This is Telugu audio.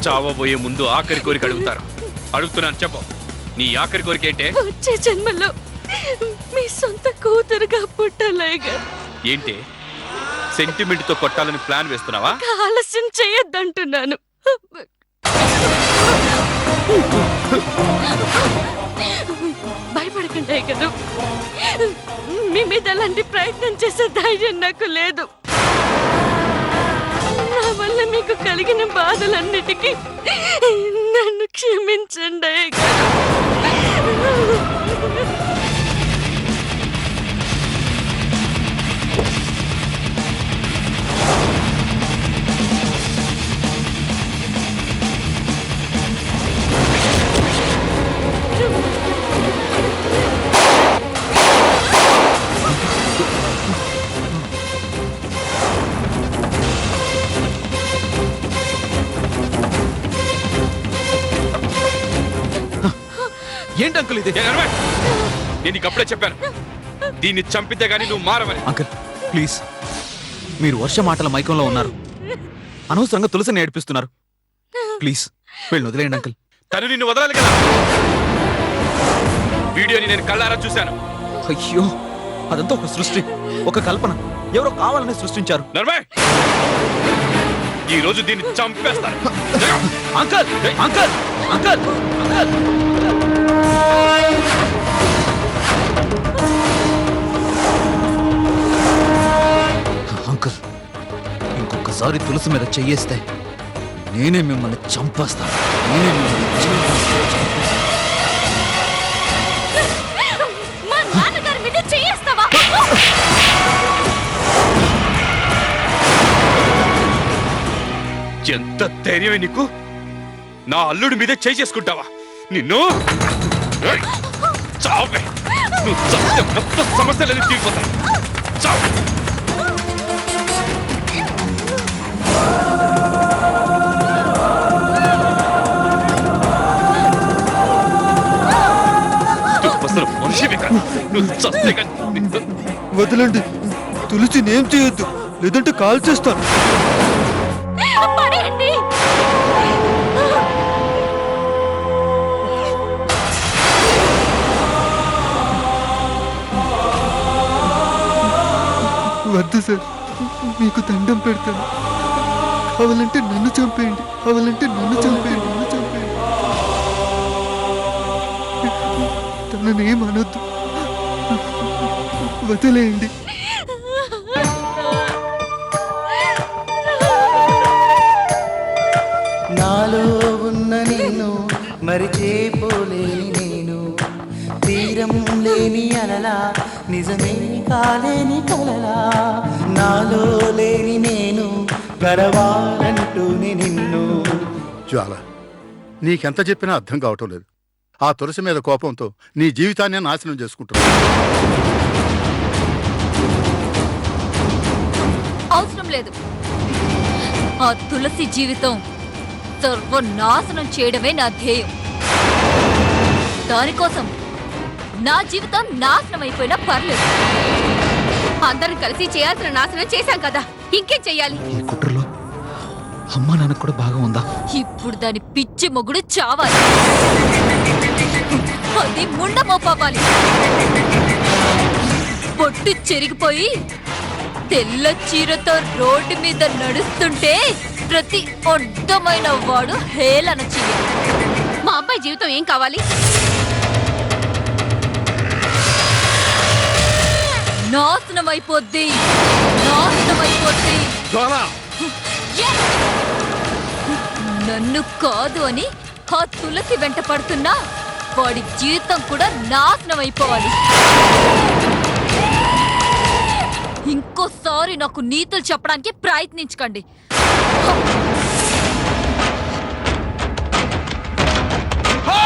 చావబోయే ముందు ఆఖరి కోరిక అడుగుతారు. అడుగుతున్నాను, చెప్పు. నీ ఆఖరి కోరిక ఏంటే? వచ్చే జన్మలో మీ సొంత కూతురుగా పుట్టాలేగా. ఏంటి సెంటిమెంట్ తో కొట్టాలని ప్లాన్ వేస్తున్నావా? ఆలస్యం చేయొద్దంటున్నాను. భయపడకండి కదా, మీ మీద ఎలాంటి ప్రయత్నం చేసే ధైర్యం నాకు లేదు. నా వల్ల మీకు కలిగిన బాధలన్నిటికీ నన్ను క్షమించండి. ఏంటి అంకుల్ ఇది? నేను నీకు అప్పుడే చెప్పాను, దీన్ని చంపితే గానీ నువ్వు మారవని. అంకుల్ ప్లీజ్, మీరు వర్ష మాటల మైకంలో ఉన్నారు. అనవసరంగా తులసిని ఏడిపిస్తున్నారు. ప్లీజ్ వీళ్ళని వదిలేయండి అంకుల్. తను నిన్ను వదలాలి కదా. వీడియోని నేను కళ్ళారా చూశాను. అయ్యో, అదంతా ఒక సృష్టి, ఒక కల్పన. ఎవరో కావాలని సృష్టించారు. నర్మయ్, ఈ రోజు దీన్ని చంపేస్తాను. Uncle uncle uncle uncle uncle, ఇంకొకసారి తులసి మీద చెయ్యేస్తే నేనే మిమ్మల్ని చంపేస్తాను. మా నాన్నగారి మీద చేస్తావా? ఎంత ధైర్యమే నీకు? నా అల్లుడి మీదే చేయి చేసుకుంటావా? నిన్ను చావే. నువ్వు చస్తే మొత్తం సమస్యలన్నీ తీరిపోతాయి. చావు. అసలు మనిషివే కాదు. నువ్వు చస్తే కానీ వదలండి, తులసిని ఏం చేయొద్దు, లేదంటే కాల్ చేస్తాను. పడేయండి. వద్దు సార్, మీకు దండం పెడతాను. కావాలంటే నన్ను చంపేయండి, కావాలంటే నన్ను చంపేయండి, నన్ను చంపేయండి. తనని ఏమనొద్దు, వదిలేయండి. నాలో ఉన్న నిన్ను మరిచేపోలేని నేను, తీరం లేని అలలా, నిజమే కాలేని కలలా. నాలో లేని నేను గరవాలంటూనే నిన్ను. జ్వాల, నీకెంత చెప్పినా అర్థం కావటం లేదు. ఆ తులసి మీద కోపంతో నీ జీవితాన్ని నాశనం చేసుకుంటున్నావు. అవసరం లేదు. ఆ తులసి జీవితం సర్వనాశనం చేయడమే నా ధ్యేయం. దానికోసం నా జీవితం నాశనం అయిపోయినా పర్లేదు. అందరం కలిసి చేయాల్సిన నాశనం చేశాం కదా, ఇంకేం చెయ్యాలి? ఈ కుట్రలో అమ్మా నాన్నకు కూడా బాగా ఉందా? ఇప్పుడు దాని పిచ్చి మొగుడు చావాలి, అది ముండమోపావాలి. పొట్టు చెరిగిపోయి తెల్ల చీరతో రోడ్డు మీద నడుస్తుంటే ప్రతి అడ్డమైన వాడు హేళన చెయ్యాలి. మా అబ్బాయి జీవితం ఏం కావాలి? నాశనమైపోద్ది, నాశనమైపోద్ది. నన్ను కాదు అని ఆ తులసి వెంట పడుతున్నా వాడి జీవితం కూడా నాశనం అయిపోవాలి. ఇంకోసారి నాకు నీతులు చెప్పడానికి ప్రయత్నించకండి. హా!